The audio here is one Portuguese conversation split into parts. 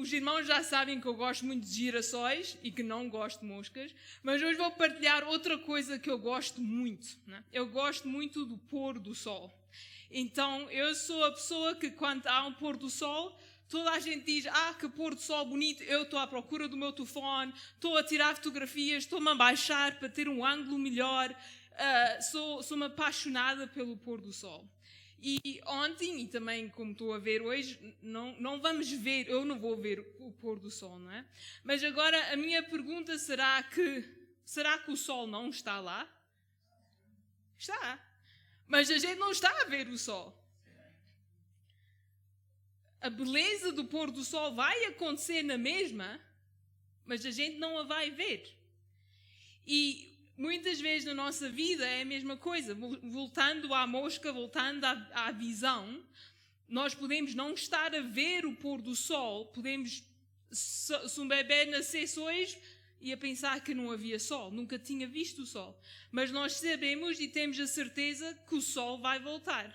os irmãos já sabem que eu gosto muito de girassóis e que não gosto de moscas, mas hoje vou partilhar outra coisa que eu gosto muito, né? Eu gosto muito do pôr do sol. Então, eu sou a pessoa que quando há um pôr do sol, toda a gente diz, que pôr do sol bonito, eu estou à procura do meu telefone, estou a tirar fotografias, estou-me a baixar para ter um ângulo melhor, sou-me apaixonada pelo pôr do sol. E ontem, e também como estou a ver hoje, não vamos ver, eu não vou ver o pôr do sol, não é? Mas agora a minha pergunta será que o sol não está lá? Está. Mas a gente não está a ver o sol. A beleza do pôr do sol vai acontecer na mesma, mas a gente não a vai ver. E muitas vezes na nossa vida é a mesma coisa. Voltando à mosca, voltando à visão, nós podemos não estar a ver o pôr do sol. Podemos, se um bebê nascesse hoje, ia pensar que não havia sol, nunca tinha visto o sol. Mas nós sabemos e temos a certeza que o sol vai voltar.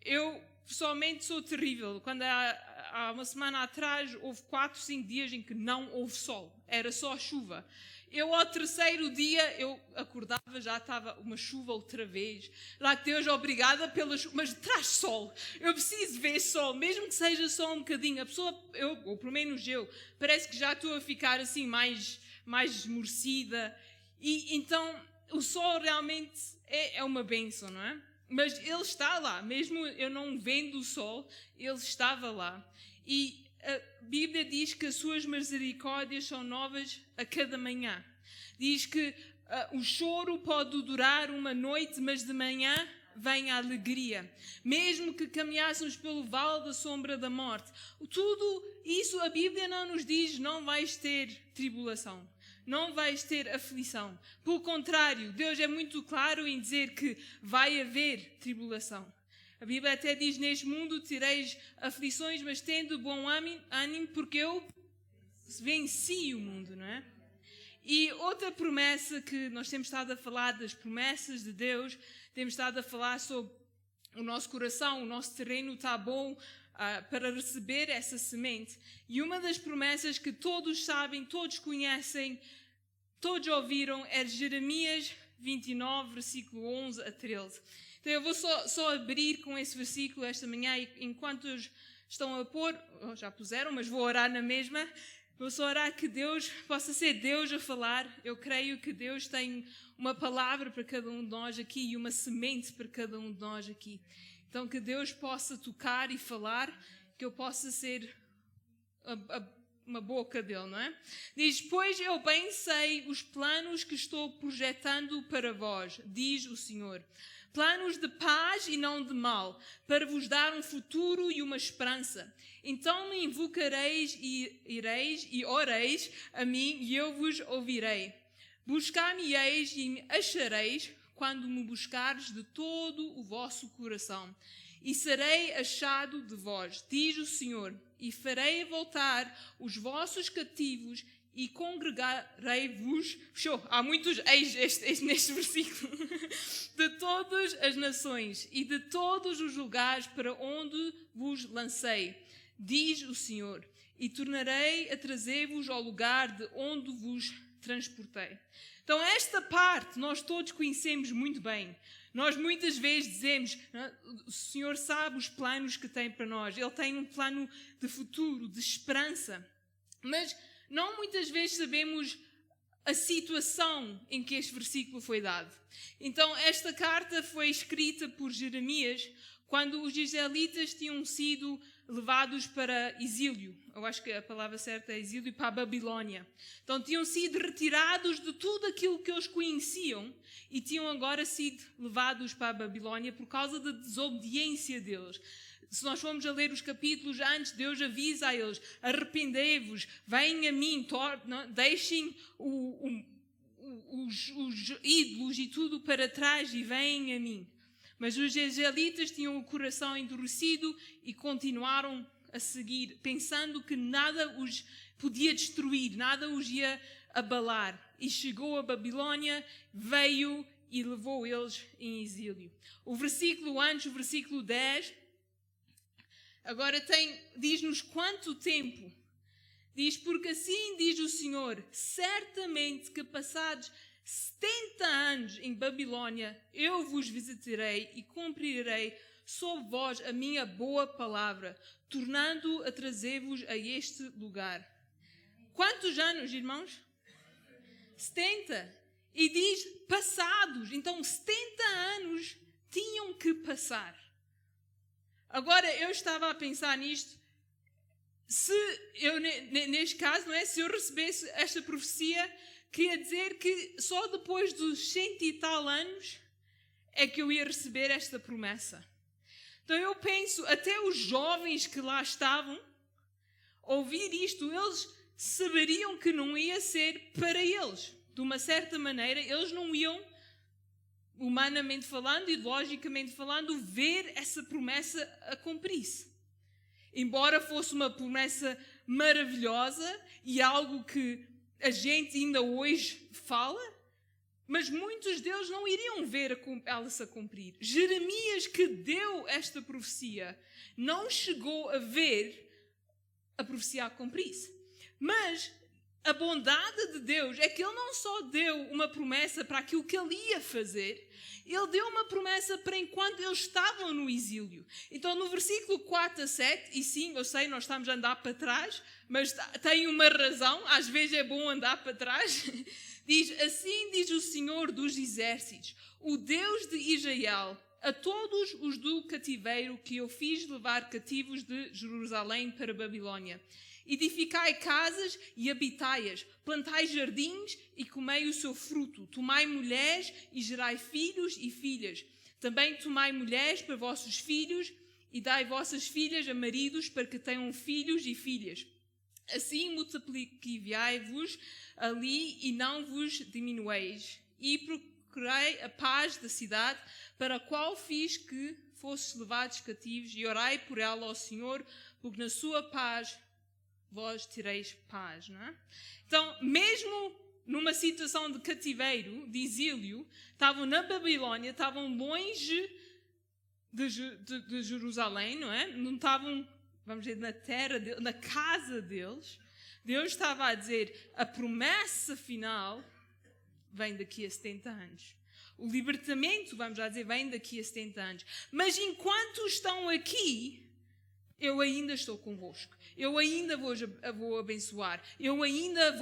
Eu pessoalmente sou terrível. Quando há uma semana atrás houve 4, 5 dias em que não houve sol, era só chuva. Eu ao terceiro dia eu acordava, já estava uma chuva outra vez. Lá que Deus, obrigada pela chuva, mas traz sol. Eu preciso ver sol, mesmo que seja só um bocadinho. A pessoa, ou pelo menos eu, parece que já estou a ficar assim mais esmorecida. E então o sol realmente é uma bênção, não é? Mas ele está lá, mesmo eu não vendo o sol, ele estava lá. E a Bíblia diz que as suas misericórdias são novas a cada manhã. Diz que o choro pode durar uma noite, mas de manhã vem a alegria. Mesmo que caminhássemos pelo vale da sombra da morte. Tudo isso a Bíblia não nos diz, não vais ter tribulação. Não vais ter aflição. Pelo contrário, Deus é muito claro em dizer que vai haver tribulação. A Bíblia até diz, neste mundo tereis aflições, mas tendo bom ânimo, porque eu venci o mundo, não é? E outra promessa que nós temos estado a falar, das promessas de Deus, temos estado a falar sobre o nosso coração, o nosso terreno está bom para receber essa semente. E uma das promessas que todos sabem, todos conhecem, todos ouviram, é Jeremias 29, versículo 11 a 13. Então eu vou só abrir com esse versículo esta manhã, e enquanto estão a pôr, já puseram, mas vou orar na mesma, vou só orar que Deus possa ser Deus a falar. Eu creio que Deus tem uma palavra para cada um de nós aqui e uma semente para cada um de nós aqui. Então que Deus possa tocar e falar, que eu possa ser uma boca dele, não é? Diz, pois eu bem sei os planos que estou projetando para vós, diz o Senhor. Planos de paz e não de mal, para vos dar um futuro e uma esperança. Então me invocareis e ireis e oreis a mim e eu vos ouvirei. Buscar-me-eis e me achareis quando me buscares de todo o vosso coração. E serei achado de vós, diz o Senhor, e farei voltar os vossos cativos e congregarei-vos, há muitos eis neste versículo, de todas as nações e de todos os lugares para onde vos lancei, diz o Senhor, e tornarei a trazer-vos ao lugar de onde vos transportei. Então esta parte nós todos conhecemos muito bem. Nós muitas vezes dizemos, o Senhor sabe os planos que tem para nós, Ele tem um plano de futuro, de esperança, mas não muitas vezes sabemos a situação em que este versículo foi dado. Então, esta carta foi escrita por Jeremias quando os israelitas tinham sido levados para exílio. Eu acho que a palavra certa é exílio, para a Babilónia. Então, tinham sido retirados de tudo aquilo que eles conheciam e tinham agora sido levados para a Babilónia por causa da desobediência deles. Se nós formos a ler os capítulos antes, Deus avisa a eles, arrependei-vos, venham a mim, deixem os ídolos e tudo para trás e venham a mim. Mas os israelitas tinham o coração endurecido e continuaram a seguir, pensando que nada os podia destruir, nada os ia abalar. E chegou a Babilónia, veio e levou eles em exílio. O versículo antes, o versículo 10... Agora diz-nos quanto tempo Diz, porque assim diz o Senhor, certamente que passados 70 anos em Babilônia, eu vos visitarei e cumprirei sobre vós a minha boa palavra, tornando a trazer-vos a este lugar. Quantos anos, irmãos? 70. E diz passados. Então 70 anos tinham que passar. Agora eu estava a pensar nisto. Se eu, neste caso, não é? Se eu recebesse esta profecia, queria dizer que só depois dos 100 e tal anos é que eu ia receber esta promessa. Então eu penso, até os jovens que lá estavam, ouvir isto, eles saberiam que não ia ser para eles. De uma certa maneira, eles não iam, humanamente falando e logicamente falando, ver essa promessa a cumprir-se. Embora fosse uma promessa maravilhosa e algo que a gente ainda hoje fala, mas muitos deles não iriam ver ela se cumprir. Jeremias, que deu esta profecia, não chegou a ver a profecia a cumprir-se. Mas a bondade de Deus é que Ele não só deu uma promessa para aquilo que Ele ia fazer, Ele deu uma promessa para enquanto eles estavam no exílio. Então, no versículo 4 a 7, e sim, eu sei, nós estamos a andar para trás, mas tem uma razão, às vezes é bom andar para trás. Diz, assim diz o Senhor dos Exércitos, o Deus de Israel, a todos os do cativeiro que eu fiz levar cativos de Jerusalém para a Babilônia. Edificai casas e habitai-as, plantai jardins e comei o seu fruto, tomai mulheres e gerai filhos e filhas. Também tomai mulheres para vossos filhos e dai vossas filhas a maridos para que tenham filhos e filhas. Assim multiplicai-vos ali e não vos diminueis. E procurei a paz da cidade para a qual fiz que fosses levados cativos e orai por ela ao Senhor, porque na sua paz vós tereis paz, não é? Então, mesmo numa situação de cativeiro, de exílio, estavam na Babilônia, estavam longe de Jerusalém, não é? Não estavam, vamos dizer, na terra, na casa deles. Deus estava a dizer, a promessa final vem daqui a 70 anos. O libertamento, vamos já dizer, vem daqui a 70 anos. Mas enquanto estão aqui, eu ainda estou convosco. Eu ainda vou abençoar. Eu ainda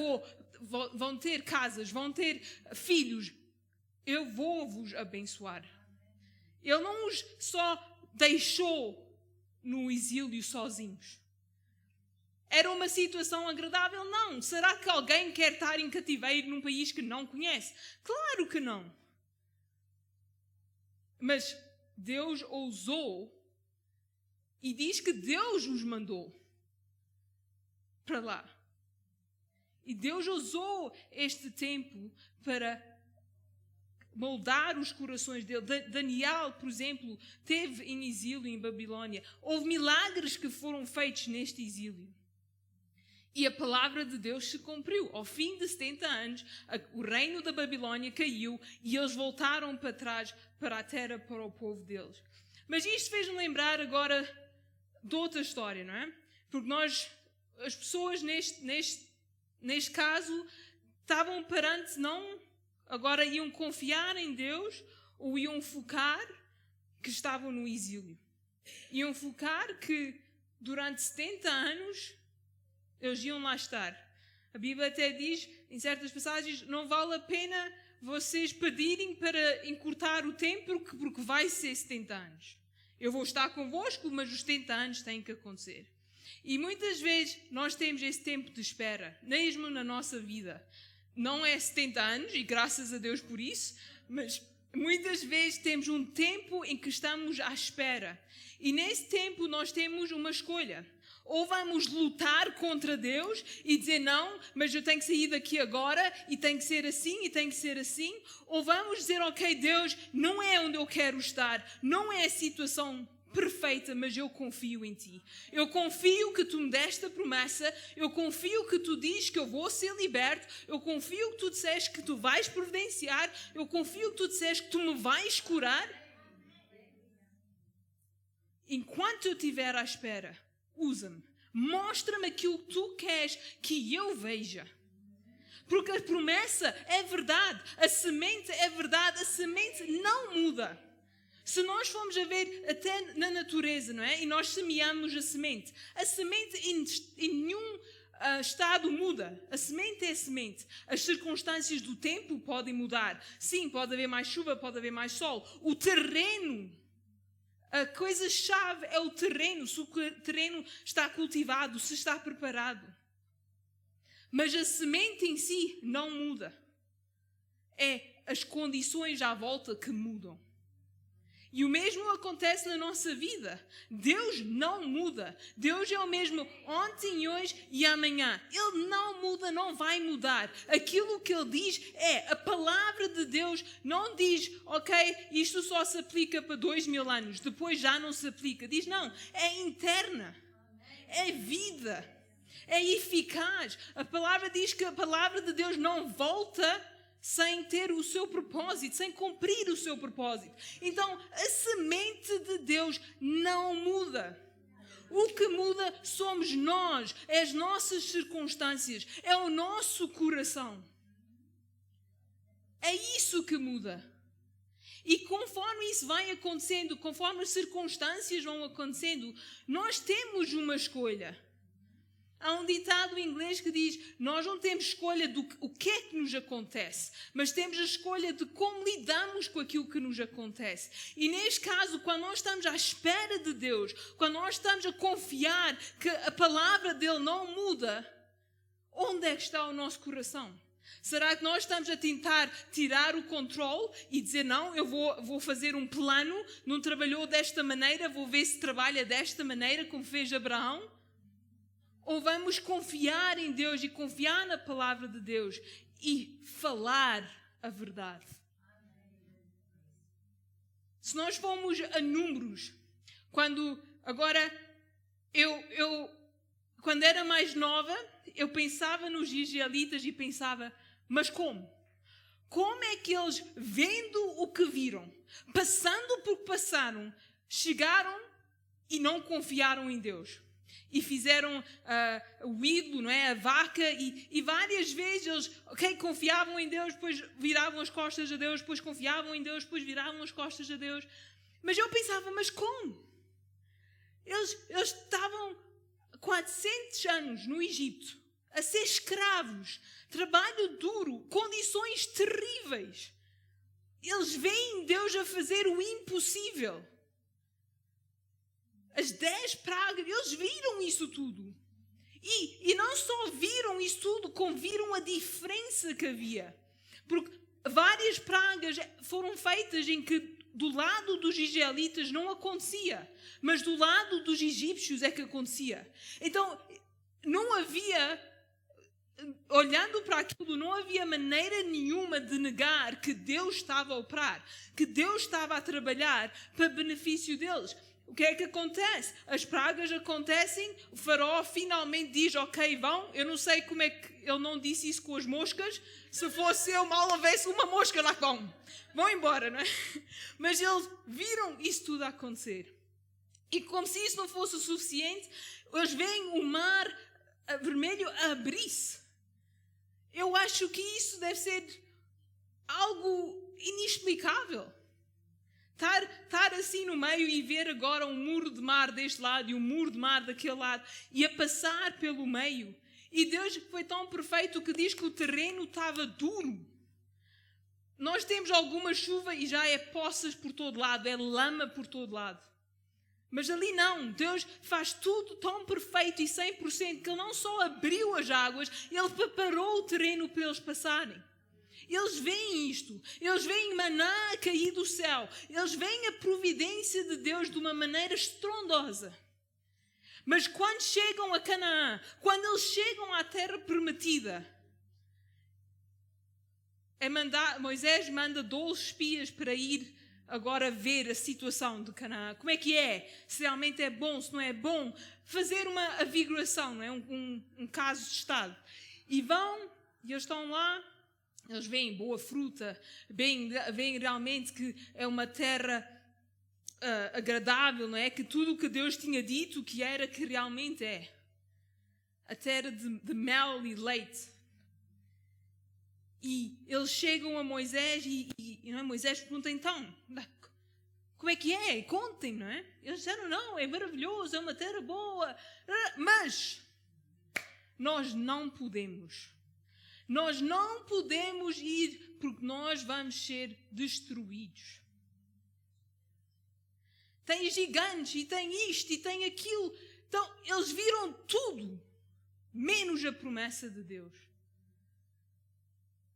vão ter casas, vão ter filhos. Eu vou vos abençoar. Ele não os só deixou no exílio sozinhos. Era uma situação agradável? Não. Será que alguém quer estar em cativeiro num país que não conhece? Claro que não. Mas Deus ousou e diz que Deus os mandou para lá. E Deus usou este tempo para moldar os corações dele. Daniel, por exemplo, teve em exílio em Babilônia. Houve milagres que foram feitos neste exílio. E a palavra de Deus se cumpriu. Ao fim de 70 anos, o reino da Babilônia caiu e eles voltaram para trás, para a terra, para o povo deles. Mas isto fez-me lembrar agora de outra história, não é? Porque as pessoas neste caso, estavam perante, não, agora iam confiar em Deus ou iam focar que estavam no exílio. Iam focar que durante 70 anos eles iam lá estar. A Bíblia até diz, em certas passagens, não vale a pena vocês pedirem para encurtar o tempo, porque vai ser 70 anos. Eu vou estar convosco, mas os 70 anos têm que acontecer. E muitas vezes nós temos esse tempo de espera, mesmo na nossa vida. Não é 70 anos, e graças a Deus por isso, mas muitas vezes temos um tempo em que estamos à espera. E nesse tempo nós temos uma escolha. Ou vamos lutar contra Deus e dizer não, mas eu tenho que sair daqui agora e tem que ser assim e tem que ser assim. Ou vamos dizer, ok, Deus, não é onde eu quero estar, não é a situação perfeita, mas eu confio em Ti. Eu confio que Tu me deste a promessa, eu confio que Tu dizes que eu vou ser liberto, eu confio que Tu disseste que Tu vais providenciar, eu confio que Tu disseste que Tu me vais curar. Enquanto eu estiver à espera, usa-me, Mostra-me aquilo que tu queres que eu veja. Porque a promessa é verdade, a semente é verdade, a semente não muda. Se nós formos a ver até na natureza, não é? E nós semeamos a semente em nenhum estado muda. A semente é a semente. As circunstâncias do tempo podem mudar. Sim, pode haver mais chuva, pode haver mais sol. O terreno, a coisa-chave é o terreno. Se o terreno está cultivado, se está preparado. Mas a semente em si não muda. É as condições à volta que mudam. E o mesmo acontece na nossa vida. Deus não muda. Deus é o mesmo ontem, hoje e amanhã. Ele não muda, não vai mudar. Aquilo que Ele diz é, a palavra de Deus não diz, ok, isto só se aplica para 2000 anos, depois já não se aplica. Diz, não, é interna, é vida, é eficaz. A palavra diz que a palavra de Deus não volta sem ter o seu propósito, sem cumprir o seu propósito. Então, a semente de Deus não muda. O que muda somos nós, é as nossas circunstâncias, é o nosso coração. É isso que muda. E conforme isso vai acontecendo, conforme as circunstâncias vão acontecendo, nós temos uma escolha. Há um ditado em inglês que diz, nós não temos escolha do que é que nos acontece, mas temos a escolha de como lidamos com aquilo que nos acontece. E neste caso, quando nós estamos à espera de Deus, quando nós estamos a confiar que a palavra dele não muda, onde é que está o nosso coração? Será que nós estamos a tentar tirar o controle e dizer, não, eu vou fazer um plano, não trabalhou desta maneira, vou ver se trabalha desta maneira, como fez Abraão? Ou vamos confiar em Deus e confiar na palavra de Deus e falar a verdade? Se nós formos a Números, quando quando era mais nova, eu pensava nos israelitas e pensava, mas como? Como é que eles, vendo o que viram, passando por que passaram, chegaram e não confiaram em Deus? E fizeram o ídolo, não é? A vaca, e várias vezes eles confiavam em Deus, depois viravam as costas a Deus, depois confiavam em Deus, depois viravam as costas a Deus. Mas eu pensava, mas como? Eles estavam 400 anos no Egito, a ser escravos, trabalho duro, condições terríveis. Eles veem Deus a fazer o impossível. As 10 pragas, eles viram isso tudo. E não só viram isso tudo, como viram a diferença que havia. Porque várias pragas foram feitas em que do lado dos israelitas não acontecia, mas do lado dos egípcios é que acontecia. Então, não havia, olhando para aquilo, não havia maneira nenhuma de negar que Deus estava a operar, que Deus estava a trabalhar para benefício deles. O que é que acontece? As pragas acontecem, o faraó finalmente diz, ok, vão. Eu não sei como é que ele não disse isso com as moscas. Se fosse eu, mal houvesse uma mosca lá, vão embora, não é? Mas eles viram isso tudo a acontecer. E como se isso não fosse o suficiente, eles veem o mar vermelho a abrir-se. Eu acho que isso deve ser algo inexplicável. Estar assim no meio e ver agora um muro de mar deste lado e um muro de mar daquele lado e a passar pelo meio. E Deus foi tão perfeito que diz que o terreno estava duro. Nós temos alguma chuva e já é poças por todo lado, é lama por todo lado. Mas ali não, Deus faz tudo tão perfeito e 100% que Ele não só abriu as águas, Ele preparou o terreno para eles passarem. Eles veem isto, eles veem maná a cair do céu, eles veem a providência de Deus de uma maneira estrondosa. Mas quando chegam a Canaã, quando eles chegam à terra prometida, Moisés manda 12 espias para ir agora ver a situação de Canaã. Como é que é? Se realmente é bom, se não é bom. Fazer uma averiguação, não é? Um caso de estado. E vão, e eles estão lá. Eles veem boa fruta, veem realmente que é uma terra agradável, não é? Que tudo o que Deus tinha dito que era, que realmente é. a terra de mel e leite. E eles chegam a Moisés e Moisés pergunta, então, como é que é? Contem, não é? Eles disseram, não, é maravilhoso, é uma terra boa, mas nós não podemos. Nós não podemos ir porque nós vamos ser destruídos. Tem gigantes e tem isto e tem aquilo. Então, eles viram tudo, menos a promessa de Deus.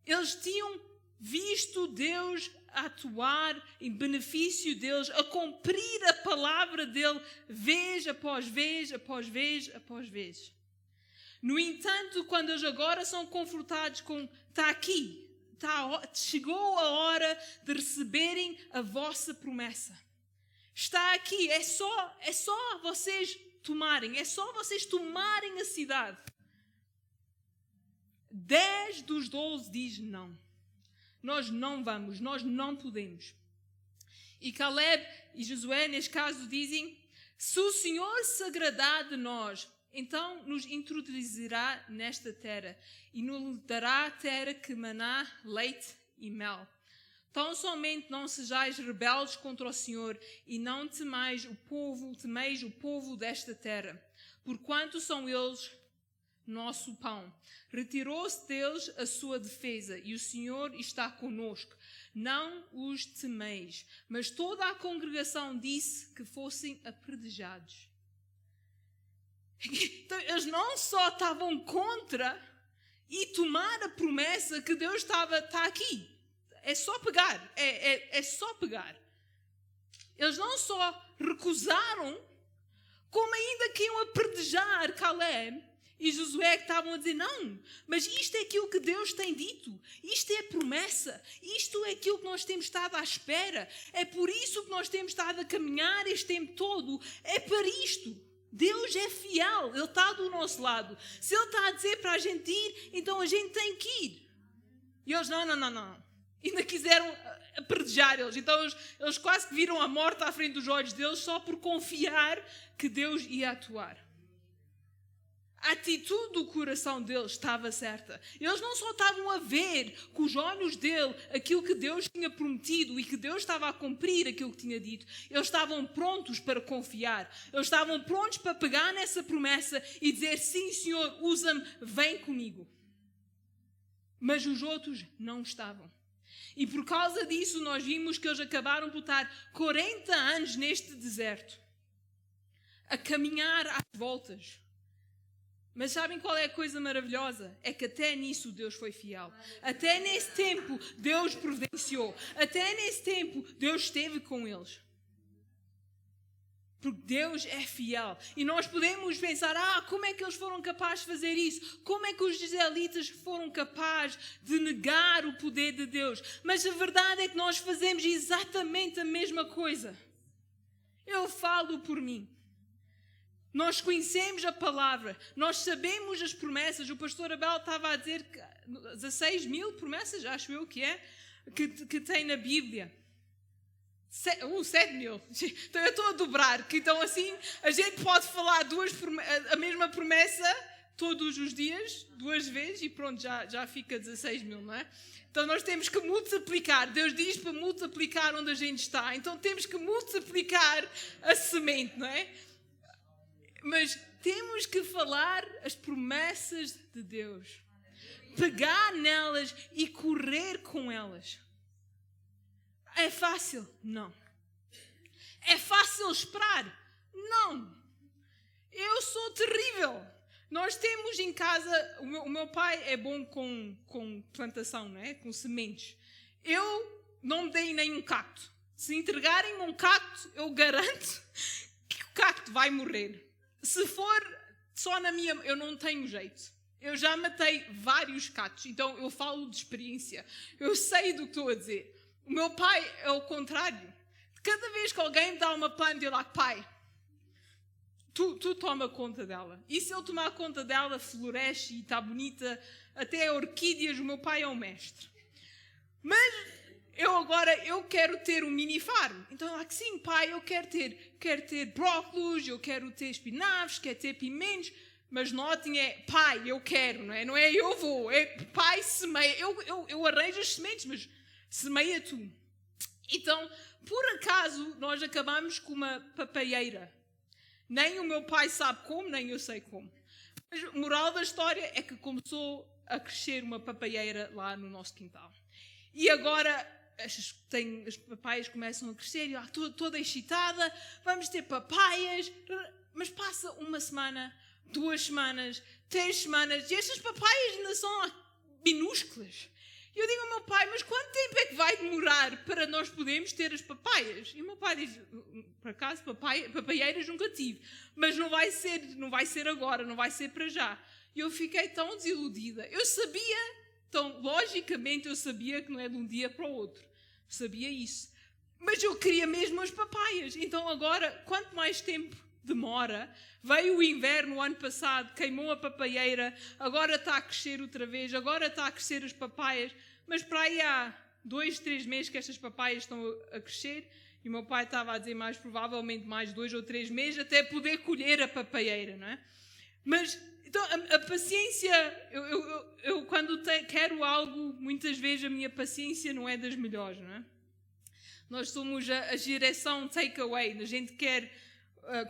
Eles tinham visto Deus atuar em benefício deles, a cumprir a palavra dele, vez após vez, após vez, após vez. No entanto, quando eles agora são confrontados com, chegou a hora de receberem a vossa promessa. Está aqui, é só vocês tomarem, é só vocês tomarem a cidade. 10 dos 12 diz não. Nós não vamos, nós não podemos. E Caleb e Josué, neste caso, dizem, se o Senhor se agradar de nós, então nos introduzirá nesta terra e nos dará a terra que maná leite e mel. Tão somente não sejais rebeldes contra o Senhor e não temeis o povo desta terra, porquanto são eles nosso pão. Retirou-se deles a sua defesa e o Senhor está conosco. Não os temeis. Mas toda a congregação disse que fossem apredejados. Então, eles não só estavam contra e tomar a promessa que Deus está aqui. É só pegar. É só pegar. Eles não só recusaram, como ainda queriam apredejar Caleb e Josué, que estavam a dizer, não, mas isto é aquilo que Deus tem dito, isto é a promessa, isto é aquilo que nós temos estado à espera, é por isso que nós temos estado a caminhar este tempo todo, é para isto. Deus é fiel, Ele está do nosso lado. Se Ele está a dizer para a gente ir, então a gente tem que ir. E eles, não. Ainda quiseram apredejar eles. Então eles quase que viram a morte à frente dos olhos deles só por confiar que Deus ia atuar. A atitude do coração deles estava certa. Eles não só estavam a ver com os olhos dele aquilo que Deus tinha prometido e que Deus estava a cumprir aquilo que tinha dito. Eles estavam prontos para confiar. Eles estavam prontos para pegar nessa promessa e dizer, sim, Senhor, usa-me, vem comigo. Mas os outros não estavam. E por causa disso nós vimos que eles acabaram por estar 40 anos neste deserto, a caminhar às voltas. Mas sabem qual é a coisa maravilhosa? É que até nisso Deus foi fiel. Até nesse tempo Deus providenciou. Até nesse tempo Deus esteve com eles. Porque Deus é fiel. E nós podemos pensar, como é que eles foram capazes de fazer isso? Como é que os israelitas foram capazes de negar o poder de Deus? Mas a verdade é que nós fazemos exatamente a mesma coisa. Eu falo por mim. Nós conhecemos a palavra, nós sabemos as promessas. O pastor Abel estava a dizer que 16 mil promessas, acho eu que tem na Bíblia. 7 mil. Então eu estou a dobrar. Então assim, a gente pode falar a mesma promessa todos os dias, 2 vezes, e pronto, já fica 16 mil, não é? Então nós temos que multiplicar. Deus diz para multiplicar onde a gente está. Então temos que multiplicar a semente, não é? Mas temos que falar as promessas de Deus. Pegar nelas e correr com elas. É fácil? Não. É fácil esperar? Não. Eu sou terrível. Nós temos em casa... O meu pai é bom com plantação, não é? Com sementes. Eu não me dei nenhum cacto. Se entregarem um cacto, eu garanto que o cacto vai morrer. Se for só na minha... Eu não tenho jeito. Eu já matei vários cactos. Então eu falo de experiência. Eu sei do que estou a dizer. O meu pai é o contrário. Cada vez que alguém me dá uma planta, eu lá, pai, tu toma conta dela. E se eu tomar conta dela, floresce e está bonita. Até orquídeas, o meu pai é o mestre. Mas... eu quero ter um mini farm. Então, lá que sim, pai, eu quero ter brócolos, eu quero ter espinafres, quero ter pimentos. Mas notem, é pai, eu quero, não é? Não é eu vou, é pai, semeia. Eu arranjo as sementes, mas semeia tu. Então, por acaso, nós acabamos com uma papaieira. Nem o meu pai sabe como, nem eu sei como. Mas a moral da história é que começou a crescer uma papaieira lá no nosso quintal. E agora as papaias começam a crescer e eu estou toda excitada, vamos ter papaias. Mas passa uma semana, 2 semanas, 3 semanas e estas papaias ainda são minúsculas. E eu digo ao meu pai, mas quanto tempo é que vai demorar para nós podermos ter as papaias? E o meu pai diz, por acaso, papaieiras nunca tive, mas não vai ser agora, não vai ser para já. E eu fiquei tão desiludida. Eu sabia, então, logicamente eu sabia que não é de um dia para o outro. Sabia isso. Mas eu queria mesmo as papaias. Então agora, quanto mais tempo demora, veio o inverno o ano passado, queimou a papaieira, agora está a crescer outra vez, agora está a crescer as papaias, mas para aí há 2, 3 meses que estas papaias estão a crescer e o meu pai estava a dizer mais provavelmente mais 2 ou 3 meses até poder colher a papaieira, não é? Mas então, a paciência, eu quando quero algo, muitas vezes a minha paciência não é das melhores, não é? Nós somos a geração takeaway, a gente quer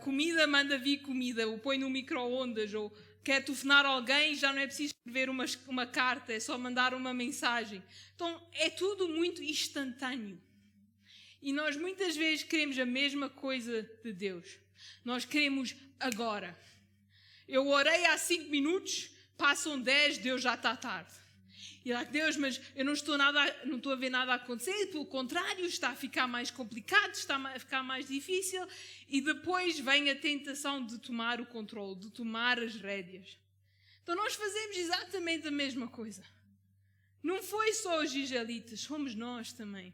comida, manda vir comida, ou põe no micro-ondas, ou quer telefonar alguém, já não é preciso escrever uma carta, é só mandar uma mensagem. Então, é tudo muito instantâneo. E nós muitas vezes queremos a mesma coisa de Deus. Nós queremos agora. Eu orei há 5 minutos, passam 10, Deus já está tarde. E lá, Deus, mas eu não estou a ver nada a acontecer, pelo contrário, está a ficar mais complicado, está a ficar mais difícil. E depois vem a tentação de tomar o controle, de tomar as rédeas. Então nós fazemos exatamente a mesma coisa. Não foi só os israelitas, fomos nós também.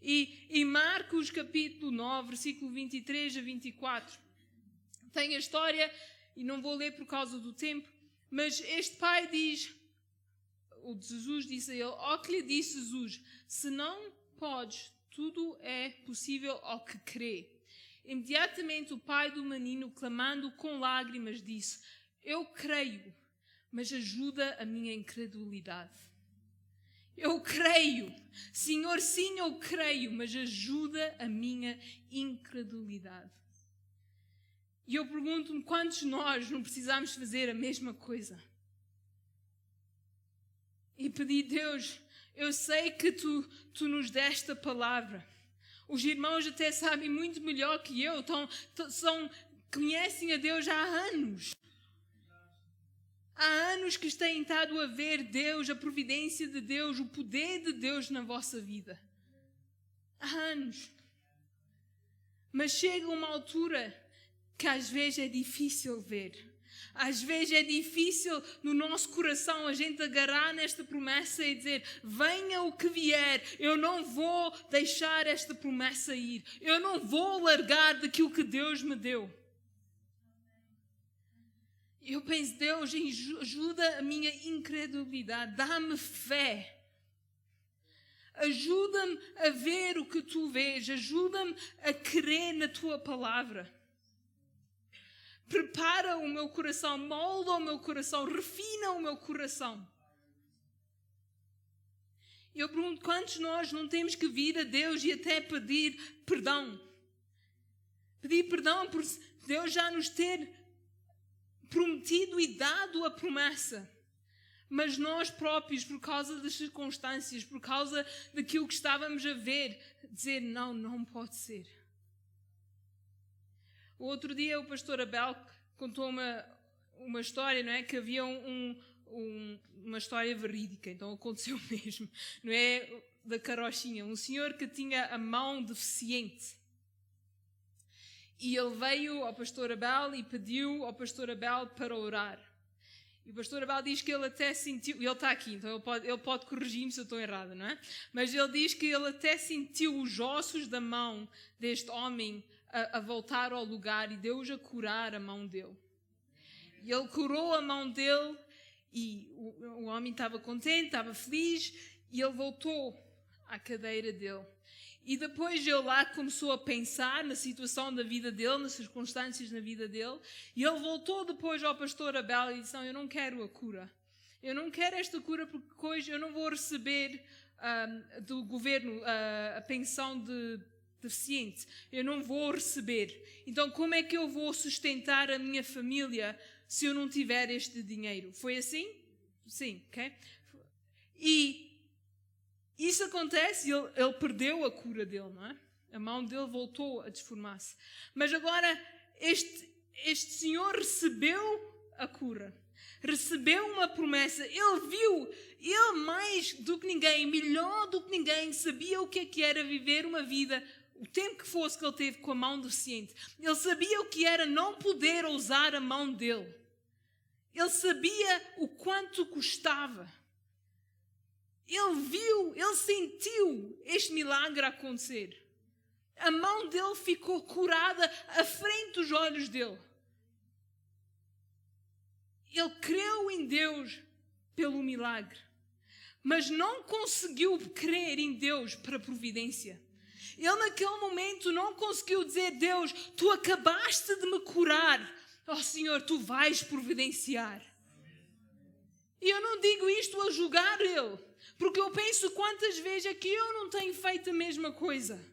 E em Marcos capítulo 9, versículo 23 a 24, tem a história, e não vou ler por causa do tempo, mas este pai diz... O de Jesus disse a ele, ao que lhe disse Jesus, se não podes, tudo é possível ao que crê. Imediatamente o pai do menino, clamando com lágrimas, disse, eu creio, mas ajuda a minha incredulidade. Eu creio, Senhor, sim, eu creio, mas ajuda a minha incredulidade. E eu pergunto-me, quantos de nós não precisamos fazer a mesma coisa? E pedir, Deus, eu sei que tu nos deste a palavra. Os irmãos até sabem muito melhor que eu, conhecem a Deus há anos. Há anos que têm estado a ver Deus, a providência de Deus, o poder de Deus na vossa vida. Há anos. Mas chega uma altura que às vezes é difícil ver. Às vezes é difícil no nosso coração a gente agarrar nesta promessa e dizer, venha o que vier, eu não vou deixar esta promessa ir. Eu não vou largar daquilo que Deus me deu. Eu penso, Deus, ajuda a minha incredulidade, dá-me fé. Ajuda-me a ver o que tu vês, ajuda-me a crer na tua palavra. Prepara o meu coração, molda o meu coração, refina o meu coração. Eu pergunto, quantos de nós não temos que vir a Deus e até pedir perdão? Pedir perdão por Deus já nos ter prometido e dado a promessa. Mas nós próprios, por causa das circunstâncias, por causa daquilo que estávamos a ver, dizer, não pode ser. O outro dia o pastor Abel contou uma história, não é? Que havia uma história verídica, então aconteceu mesmo, não é? Da carochinha, um senhor que tinha a mão deficiente. E ele veio ao pastor Abel e pediu ao pastor Abel para orar. E o pastor Abel diz que ele até sentiu, e ele está aqui, então ele pode corrigir-me se eu estou errada, não é? Mas ele diz que ele até sentiu os ossos da mão deste homem a voltar ao lugar e Deus a curar a mão dele. E ele curou a mão dele e o homem estava contente, estava feliz e ele voltou à cadeira dele. E depois ele lá começou a pensar na situação da vida dele, nas circunstâncias na vida dele. E ele voltou depois ao pastor Abel e disse, não, eu não quero a cura. Eu não quero esta cura porque hoje eu não vou receber do governo a pensão de deficiente. Eu não vou receber. Então como é que eu vou sustentar a minha família se eu não tiver este dinheiro? Foi assim? Sim, ok? E isso acontece e ele perdeu a cura dele, não é? A mão dele voltou a desformar-se. Mas agora este senhor recebeu a cura. Recebeu uma promessa. Ele viu, ele mais do que ninguém, melhor do que ninguém, sabia o que era viver uma vida, o tempo que fosse que ele teve com a mão deficiente. Ele sabia o que era não poder usar a mão dele. Ele sabia o quanto custava. Ele viu, ele sentiu este milagre acontecer. A mão dele ficou curada à frente dos olhos dele. Ele creu em Deus pelo milagre, mas não conseguiu crer em Deus para a providência. Ele naquele momento não conseguiu dizer, Deus, tu acabaste de me curar. Oh Senhor, tu vais providenciar. E eu não digo isto a julgar ele, porque eu penso quantas vezes é que eu não tenho feito a mesma coisa.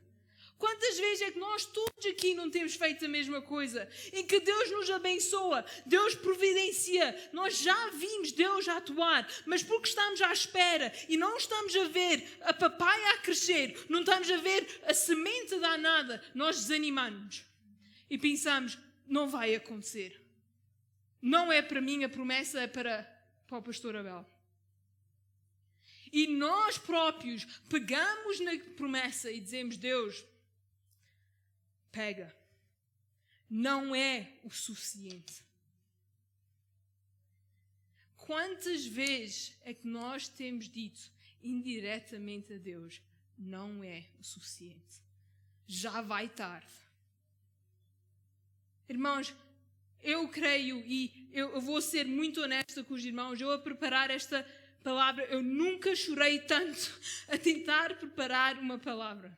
Quantas vezes é que nós todos aqui não temos feito a mesma coisa? Em que Deus nos abençoa, Deus providencia. Nós já vimos Deus atuar, mas porque estamos à espera e não estamos a ver a papaya a crescer, não estamos a ver a semente a dar nada, nós desanimamos. E pensamos, não vai acontecer. Não é para mim, a promessa é para o pastor Abel. E nós próprios pegamos na promessa e dizemos, Deus, pega. Não é o suficiente. Quantas vezes é que nós temos dito indiretamente a Deus, não é o suficiente. Já vai tarde. Irmãos, eu creio e eu vou ser muito honesta com os irmãos, eu a preparar esta palavra, eu nunca chorei tanto a tentar preparar uma palavra.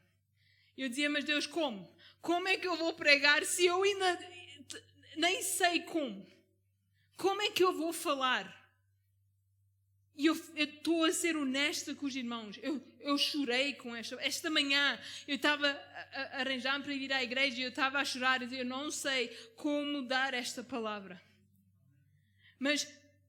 Eu dizia, mas Deus, como? Como é que eu vou pregar se eu ainda nem sei como? Como é que eu vou falar? E eu estou a ser honesta com os irmãos. Eu chorei com esta manhã. Eu estava a arranjar-me para ir à igreja e eu estava a chorar. Eu não sei como dar esta palavra. Mas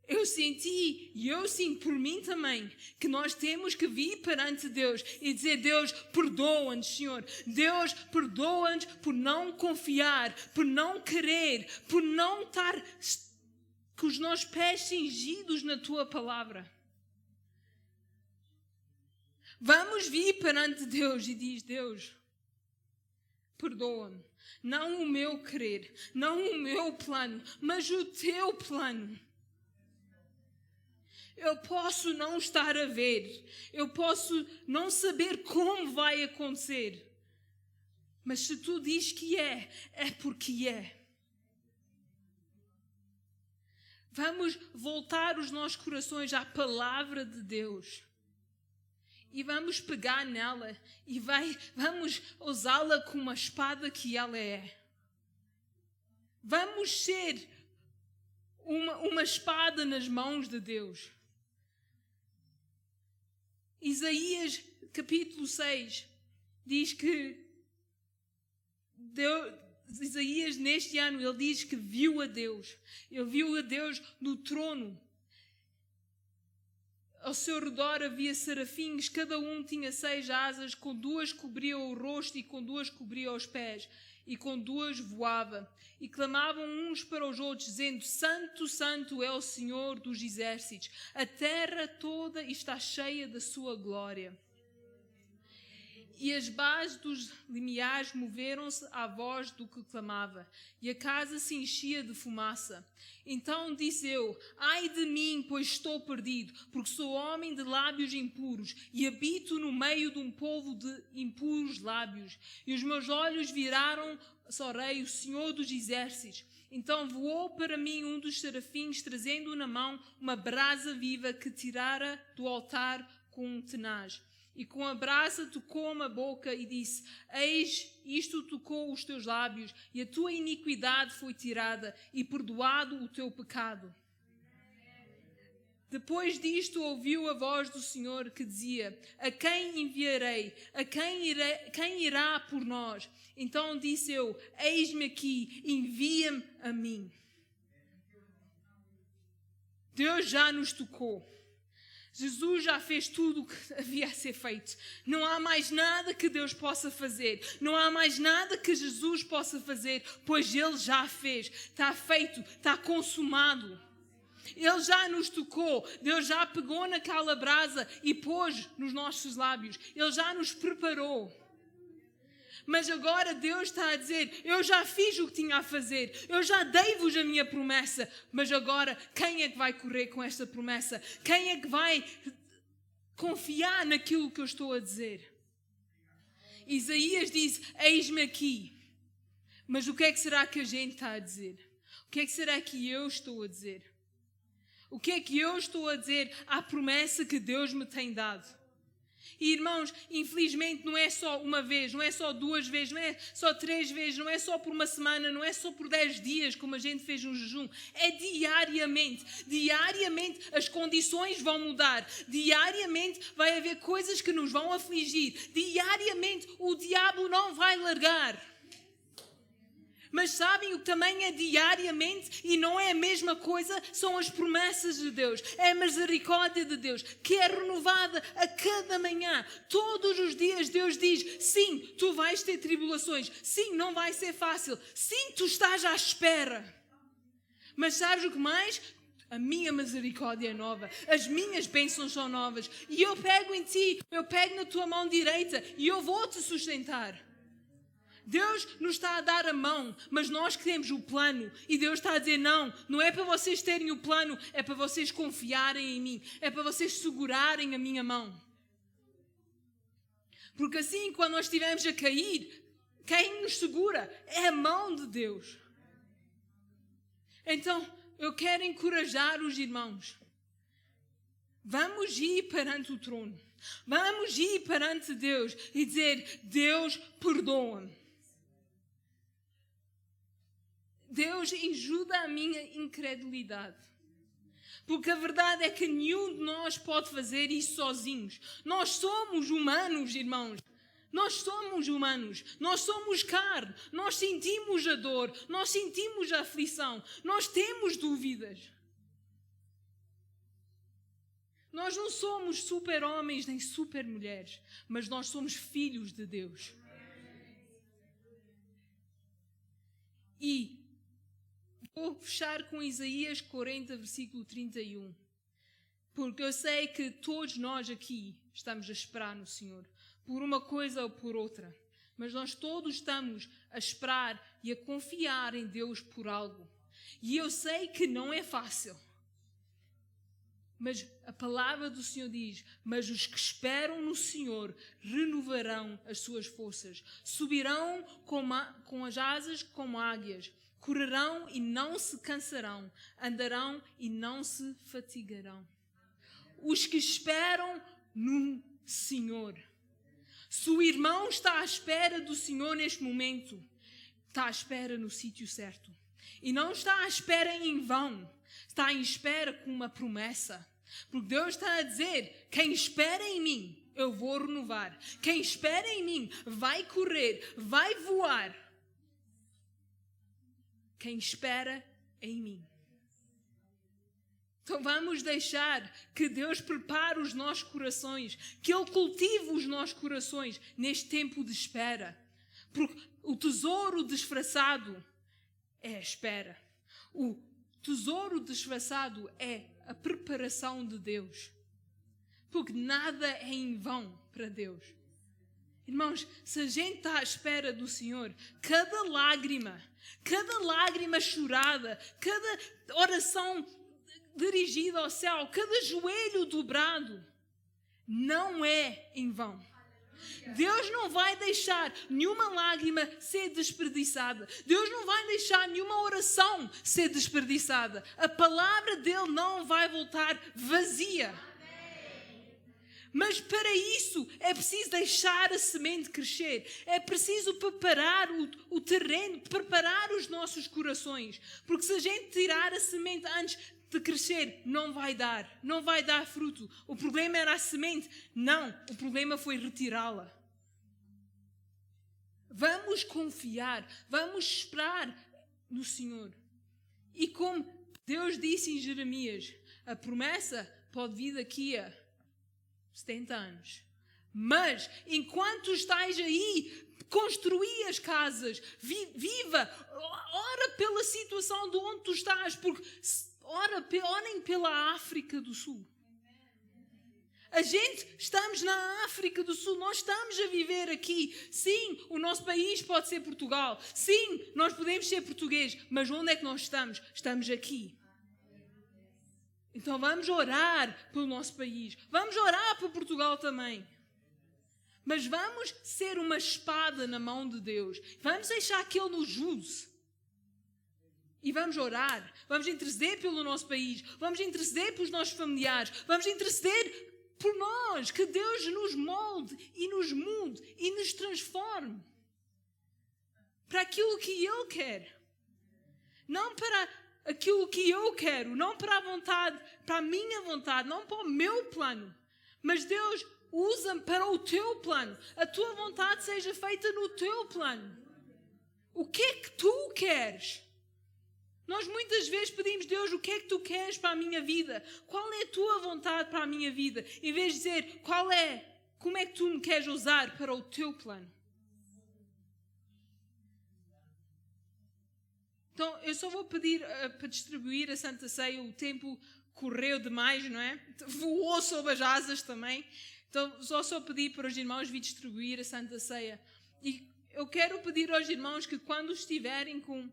eu senti, e eu sinto por mim também, que nós temos que vir perante Deus e dizer, Deus, perdoa-nos, Senhor. Deus, perdoa-nos por não confiar, por não querer, por não estar com os nossos pés cingidos na Tua palavra. Vamos vir perante Deus e diz, Deus, perdoa-me. Não o meu querer, não o meu plano, mas o Teu plano. Eu posso não estar a ver, eu posso não saber como vai acontecer, mas se Tu dizes que é porque é. Vamos voltar os nossos corações à palavra de Deus e vamos pegar nela e vamos usá-la como uma espada que ela é. Vamos ser uma espada nas mãos de Deus. Isaías capítulo 6 diz que Isaías neste ano ele diz que viu a Deus. Ele viu a Deus no trono. Ao seu redor havia serafins, cada um tinha 6 asas, com 2 cobria o rosto e com 2 cobria os pés, e com 2 voava. E clamavam uns para os outros, dizendo, Santo, Santo é o Senhor dos exércitos, a terra toda está cheia da sua glória. E as bases dos limiares moveram-se à voz do que clamava, e a casa se enchia de fumaça. Então disse eu, ai de mim, pois estou perdido, porque sou homem de lábios impuros, e habito no meio de um povo de impuros lábios. E os meus olhos viraram-se ao Rei, o Senhor dos exércitos. Então voou para mim um dos serafins, trazendo na mão uma brasa viva que tirara do altar com um tenaz. E com a brasa tocou-me a boca e disse: eis, isto tocou os teus lábios, e a tua iniquidade foi tirada, e perdoado o teu pecado. Depois disto ouviu a voz do Senhor que dizia: a quem enviarei? Quem irá por nós? Então disse eu: eis-me aqui, envia-me a mim. Deus já nos tocou. Jesus já fez tudo o que havia a ser feito. Não há mais nada que Deus possa fazer. Não há mais nada que Jesus possa fazer, pois Ele já fez. Está feito, está consumado. Ele já nos tocou. Deus já pegou naquela brasa e pôs nos nossos lábios. Ele já nos preparou. Mas agora Deus está a dizer: eu já fiz o que tinha a fazer. Eu já dei-vos a minha promessa. Mas agora, quem é que vai correr com esta promessa? Quem é que vai confiar naquilo que eu estou a dizer? Isaías diz: eis-me aqui. Mas o que é que será que a gente está a dizer? O que é que será que eu estou a dizer? O que é que eu estou a dizer à promessa que Deus me tem dado? E irmãos, infelizmente não é só uma vez, não é só 2 vezes, não é só 3 vezes, não é só por uma semana, não é só por 10 dias, como a gente fez um jejum. É diariamente. Diariamente as condições vão mudar. Diariamente vai haver coisas que nos vão afligir. Diariamente o diabo não vai largar. Mas sabem o que também é diariamente e não é a mesma coisa? São as promessas de Deus. É a misericórdia de Deus, que é renovada a cada manhã. Todos os dias Deus diz: sim, tu vais ter tribulações. Sim, não vai ser fácil. Sim, tu estás à espera. Mas sabes o que mais? A minha misericórdia é nova. As minhas bênçãos são novas. E eu pego em ti, eu pego na tua mão direita e eu vou te sustentar. Deus nos está a dar a mão, mas nós queremos o plano. E Deus está a dizer: não, não é para vocês terem o plano, é para vocês confiarem em mim. É para vocês segurarem a minha mão. Porque assim, quando nós estivermos a cair, quem nos segura é a mão de Deus. Então, eu quero encorajar os irmãos. Vamos ir perante o trono. Vamos ir perante Deus e dizer: Deus, perdoa-me. Deus, ajuda a minha incredulidade. Porque a verdade é que nenhum de nós pode fazer isso sozinhos. Nós somos humanos, irmãos. Nós somos humanos. Nós somos carne. Nós sentimos a dor. Nós sentimos a aflição. Nós temos dúvidas. Nós não somos super-homens nem super-mulheres. Mas nós somos filhos de Deus. E vou fechar com Isaías 40, versículo 31. Porque eu sei que todos nós aqui estamos a esperar no Senhor. Por uma coisa ou por outra. Mas nós todos estamos a esperar e a confiar em Deus por algo. E eu sei que não é fácil. Mas a palavra do Senhor diz: mas os que esperam no Senhor renovarão as suas forças. Subirão com as asas como águias. Correrão e não se cansarão. Andarão e não se fatigarão. Os que esperam no Senhor. Se o irmão está à espera do Senhor neste momento, está à espera no sítio certo. E não está à espera em vão. Está à espera com uma promessa. Porque Deus está a dizer: quem espera em mim, eu vou renovar. Quem espera em mim vai correr, vai voar. Quem espera em mim. Então vamos deixar que Deus prepare os nossos corações, que Ele cultive os nossos corações neste tempo de espera. Porque o tesouro disfarçado é a espera. O tesouro disfarçado é a preparação de Deus. Porque nada é em vão para Deus. Irmãos, se a gente está à espera do Senhor, cada lágrima chorada, cada oração dirigida ao céu, cada joelho dobrado, não é em vão. Deus não vai deixar nenhuma lágrima ser desperdiçada. Deus não vai deixar nenhuma oração ser desperdiçada. A palavra dele não vai voltar vazia. Mas para isso é preciso deixar a semente crescer. É preciso preparar o terreno, preparar os nossos corações. Porque se a gente tirar a semente antes de crescer, não vai dar fruto. O problema era a semente? Não, o problema foi retirá-la. Vamos confiar, vamos esperar no Senhor. E como Deus disse em Jeremias, a promessa pode vir daqui a 70 anos. Mas, enquanto estás aí, construí as casas, viva, ora pela situação de onde tu estás, porque orem pela África do Sul. A gente, estamos na África do Sul, nós estamos a viver aqui. Sim, o nosso país pode ser Portugal. Sim, nós podemos ser portugueses. Mas onde é que nós estamos? Estamos aqui. Então vamos orar pelo nosso país. Vamos orar por Portugal também. Mas vamos ser uma espada na mão de Deus. Vamos deixar que Ele nos use. E vamos orar. Vamos interceder pelo nosso país. Vamos interceder pelos nossos familiares. Vamos interceder por nós, que Deus nos molde e nos mude e nos transforme para aquilo que Ele quer. Não para aquilo que eu quero, não para a vontade, para a minha vontade, não para o meu plano. Mas Deus, usa-me para o teu plano. A tua vontade seja feita no teu plano. O que é que tu queres? Nós muitas vezes pedimos, Deus, o que é que tu queres para a minha vida? Qual é a tua vontade para a minha vida? Em vez de dizer, como é que tu me queres usar para o teu plano? Então, eu só vou pedir para distribuir a Santa Ceia. O tempo correu demais, não é? Voou sob as asas também. Então, só pedir para os irmãos vir distribuir a Santa Ceia. E eu quero pedir aos irmãos que quando estiverem com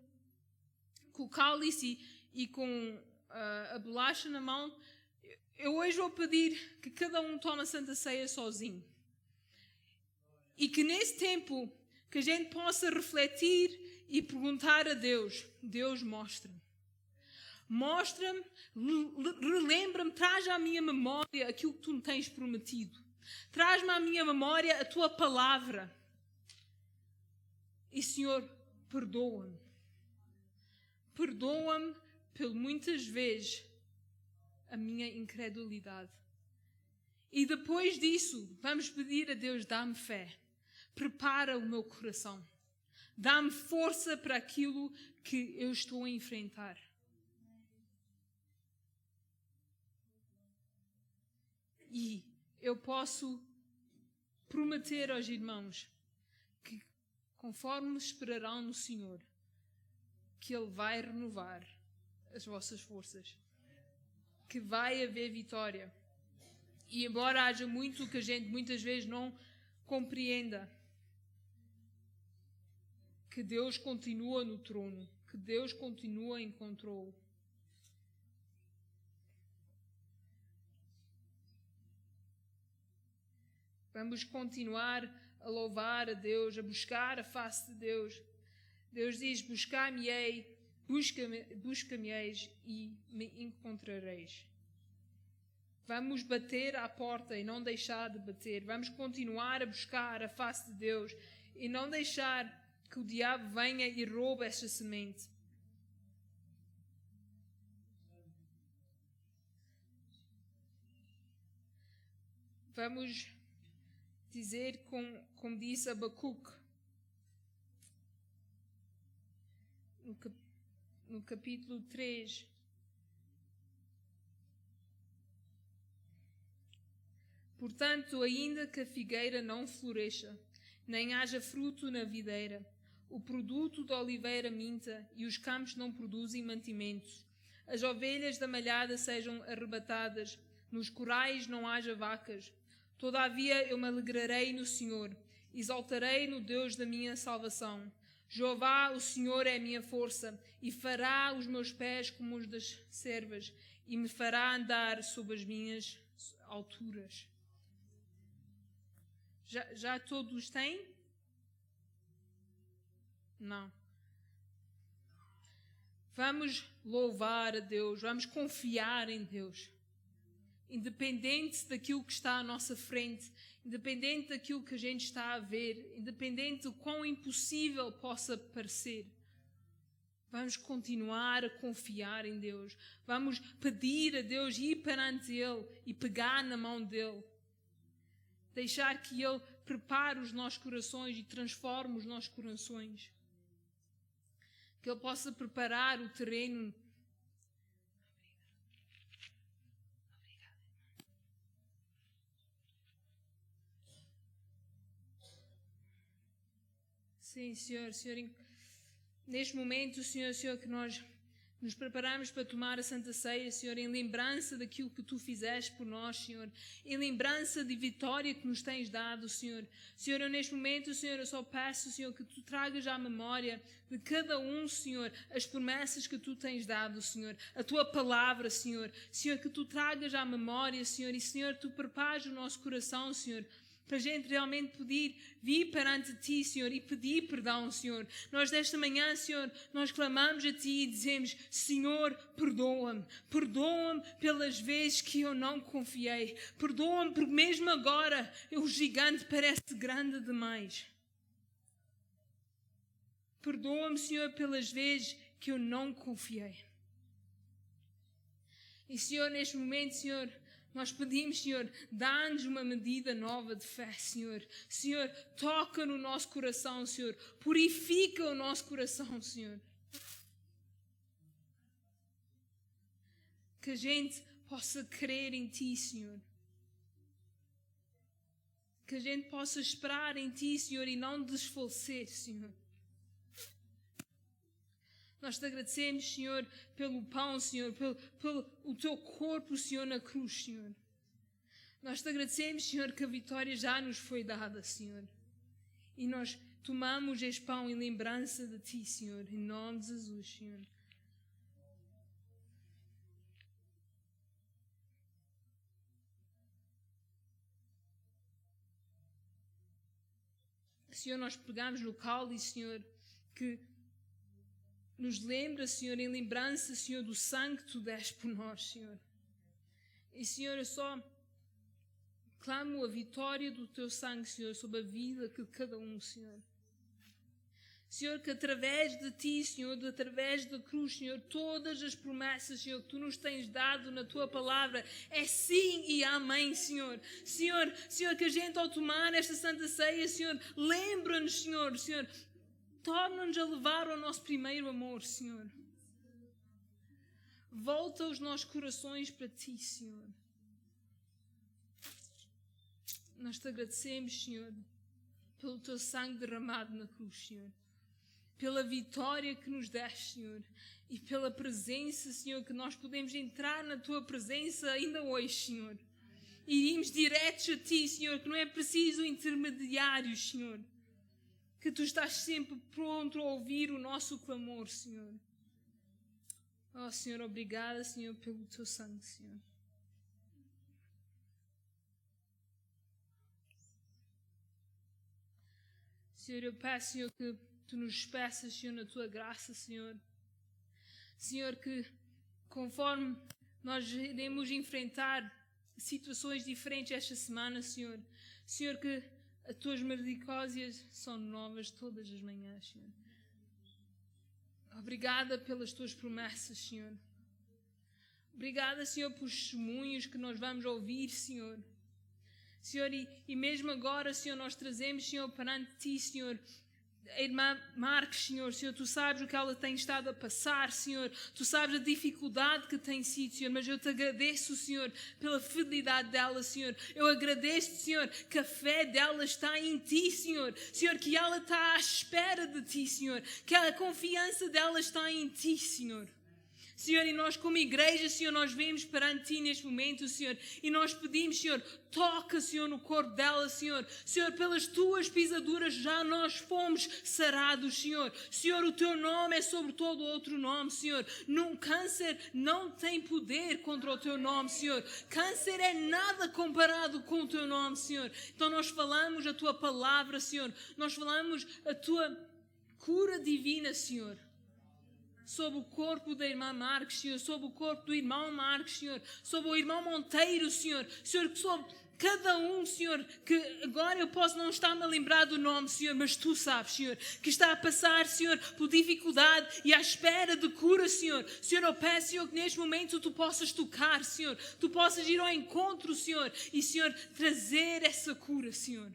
o cálice e com a bolacha na mão, eu hoje vou pedir que cada um tome a Santa Ceia sozinho. E que nesse tempo que a gente possa refletir e perguntar a Deus, Deus mostra-me. Mostra-me, relembra-me, traz à minha memória aquilo que tu me tens prometido. Traz-me à minha memória a tua palavra. E Senhor, perdoa-me. Perdoa-me por muitas vezes a minha incredulidade. E depois disso, vamos pedir a Deus, dá-me fé. Prepara o meu coração. Dá-me força para aquilo que eu estou a enfrentar. E eu posso prometer aos irmãos que, conforme esperarão no Senhor, que Ele vai renovar as vossas forças. Que vai haver vitória. E embora haja muito que a gente muitas vezes não compreenda, que Deus continua no trono, que Deus continua em controle. Vamos continuar a louvar a Deus, a buscar a face de Deus. Deus diz, buscar-me-ei, busca-me-eis e me encontrareis. Vamos bater à porta e não deixar de bater. Vamos continuar a buscar a face de Deus e não deixar que o diabo venha e roube esta semente. Vamos dizer como disse Abacuque, no capítulo 3. Portanto, ainda que a figueira não floresça, nem haja fruto na videira, o produto da oliveira minta e os campos não produzem mantimentos, as ovelhas da malhada sejam arrebatadas, nos currais não haja vacas. Todavia eu me alegrarei no Senhor, exaltarei no Deus da minha salvação. Jeová, o Senhor é a minha força, e fará os meus pés como os das servas, e me fará andar sob as minhas alturas. Já todos têm? Não. Vamos louvar a Deus, vamos confiar em Deus. independente daquilo que está à nossa frente, independente daquilo que a gente está a ver, independente do quão impossível possa parecer. Vamos continuar a confiar em Deus. Vamos pedir a Deus ir perante Ele e pegar na mão dEle. Deixar que Ele prepare os nossos corações e transforme os nossos corações. Que Ele possa preparar o terreno. Sim, Senhor, neste momento, Senhor, que nós nos preparamos para tomar a Santa Ceia, Senhor, em lembrança daquilo que Tu fizeste por nós, Senhor, em lembrança de vitória que nos tens dado, Senhor. Senhor, eu neste momento, Senhor, eu só peço, Senhor, que Tu tragas à memória de cada um, Senhor, as promessas que Tu tens dado, Senhor, a Tua palavra, Senhor. Senhor, que Tu tragas à memória, Senhor, e, Senhor, Tu prepares o nosso coração, Senhor, para a gente realmente poder vir perante Ti, Senhor, e pedir perdão, Senhor. Nós desta manhã, Senhor, nós clamamos a Ti e dizemos: Senhor, perdoa-me. Perdoa-me pelas vezes que eu não confiei. Perdoa-me porque mesmo agora o gigante parece grande demais. Perdoa-me, Senhor, pelas vezes que eu não confiei. E, Senhor, neste momento, Senhor, nós pedimos, Senhor, dá-nos uma medida nova de fé, Senhor. Senhor, toca no nosso coração, Senhor. Purifica o nosso coração, Senhor. Que a gente possa crer em Ti, Senhor. Que a gente possa esperar em Ti, Senhor, e não desfalecer, Senhor. Nós te agradecemos, Senhor, pelo pão, Senhor, pelo o Teu corpo, Senhor, na cruz, Senhor. Nós te agradecemos, Senhor, que a vitória já nos foi dada, Senhor. E nós tomamos este pão em lembrança de Ti, Senhor, em nome de Jesus, Senhor. Senhor, nós pegamos no cálice, Senhor, que nos lembra, Senhor, em lembrança, Senhor, do sangue que Tu deste por nós, Senhor. E, Senhor, eu só clamo a vitória do Teu sangue, Senhor, sobre a vida de cada um, Senhor. Senhor, que através de Ti, Senhor, através da cruz, Senhor, todas as promessas, Senhor, que Tu nos tens dado na Tua palavra, é sim e amém, Senhor. Senhor, que a gente ao tomar esta Santa Ceia, Senhor, lembra-nos, Senhor, torna-nos a levar ao nosso primeiro amor, Senhor. Volta os nossos corações para Ti, Senhor. Nós Te agradecemos, Senhor, pelo Teu sangue derramado na cruz, Senhor. Pela vitória que nos deste, Senhor. E pela presença, Senhor, que nós podemos entrar na Tua presença ainda hoje, Senhor. E irmos diretos a Ti, Senhor, que não é preciso intermediários, Senhor. Que Tu estás sempre pronto a ouvir o nosso clamor, Senhor. Oh, Senhor, obrigada, Senhor, pelo Teu sangue, Senhor. Senhor, eu peço, Senhor, que Tu nos despeças, Senhor, na Tua graça, Senhor. Senhor, que conforme nós iremos enfrentar situações diferentes esta semana, Senhor. Senhor, que as Tuas misericórdias são novas todas as manhãs, Senhor. Obrigada pelas Tuas promessas, Senhor. Obrigada, Senhor, pelos testemunhos que nós vamos ouvir, Senhor. Senhor, e mesmo agora, Senhor, nós trazemos, Senhor, perante Ti, Senhor, a irmã Marques, Senhor, Tu sabes o que ela tem estado a passar, Senhor, Tu sabes a dificuldade que tem sido, Senhor, mas eu Te agradeço, Senhor, pela fidelidade dela, Senhor. Eu agradeço, Senhor, que a fé dela está em Ti, Senhor. Senhor, que ela está à espera de Ti, Senhor, que a confiança dela está em Ti, Senhor. Senhor, e nós como igreja, Senhor, nós vemos perante Ti neste momento, Senhor, e nós pedimos, Senhor, toca, Senhor, no corpo dela, Senhor. Senhor, pelas Tuas pisaduras já nós fomos sarados, Senhor. Senhor, o Teu nome é sobre todo outro nome, Senhor. Câncer não tem poder contra o Teu nome, Senhor. Câncer é nada comparado com o Teu nome, Senhor. Então nós falamos a Tua palavra, Senhor. Nós falamos a Tua cura divina, Senhor. sobre o corpo da irmã Marques, Senhor, sobre o corpo do irmão Marques, Senhor, sobre o irmão Monteiro, Senhor, Senhor, sobre cada um, Senhor, que agora eu posso não estar-me a lembrar do nome, Senhor, mas Tu sabes, Senhor, que está a passar, Senhor, por dificuldade e à espera de cura, Senhor. Senhor, eu peço, Senhor, que neste momento Tu possas tocar, Senhor, Tu possas ir ao encontro, Senhor, e, Senhor, trazer essa cura, Senhor.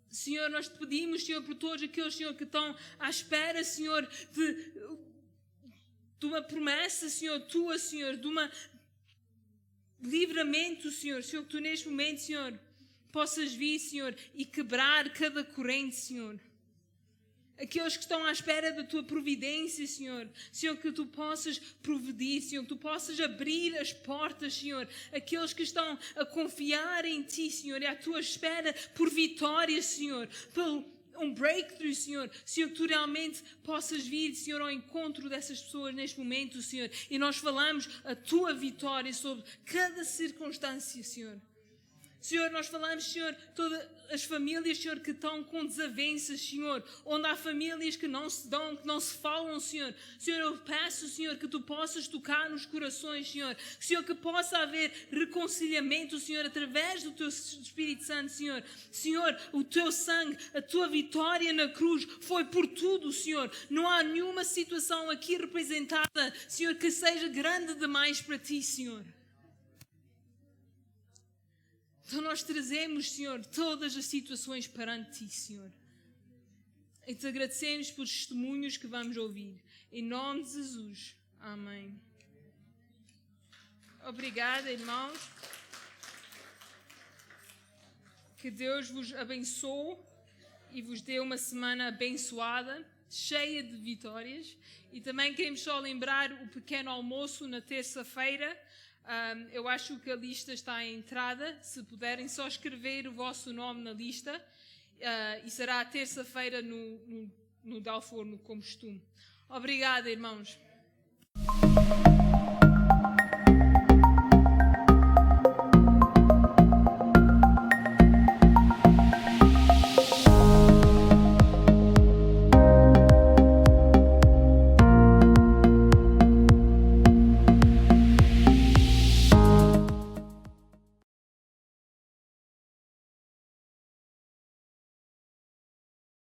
Senhor, nós te pedimos, Senhor, por todos aqueles, Senhor, que estão à espera, Senhor, de uma promessa, Senhor, Tua, Senhor, de uma livramento, Senhor. Senhor, que Tu neste momento, Senhor, possas vir, Senhor, e quebrar cada corrente, Senhor. Aqueles que estão à espera da Tua providência, Senhor. Senhor, que Tu possas providir, Senhor, que Tu possas abrir as portas, Senhor. Aqueles que estão a confiar em Ti, Senhor, e à Tua espera por vitória, Senhor, por um breakthrough, Senhor. Senhor, que Tu realmente possas vir, Senhor, ao encontro dessas pessoas neste momento, Senhor. E nós falamos a Tua vitória sobre cada circunstância, Senhor. Senhor, nós falamos, Senhor, todas as famílias, Senhor, que estão com desavenças, Senhor, onde há famílias que não se dão, que não se falam, Senhor. Senhor, eu peço, Senhor, que Tu possas tocar nos corações, Senhor. Senhor, que possa haver reconciliamento, Senhor, através do Teu Espírito Santo, Senhor. Senhor, o Teu sangue, a Tua vitória na cruz foi por tudo, Senhor. Não há nenhuma situação aqui representada, Senhor, que seja grande demais para Ti, Senhor. Então nós trazemos, Senhor, todas as situações perante Ti, Senhor. E Te agradecemos pelos testemunhos que vamos ouvir. Em nome de Jesus. Amém. Obrigada, irmãos. Que Deus vos abençoe e vos dê uma semana abençoada, cheia de vitórias. E também queremos só lembrar o pequeno almoço na terça-feira. Eu acho que a lista está à entrada. Se puderem só escrever o vosso nome na lista. E será a terça-feira no Dalforno, como costume. Obrigada, irmãos.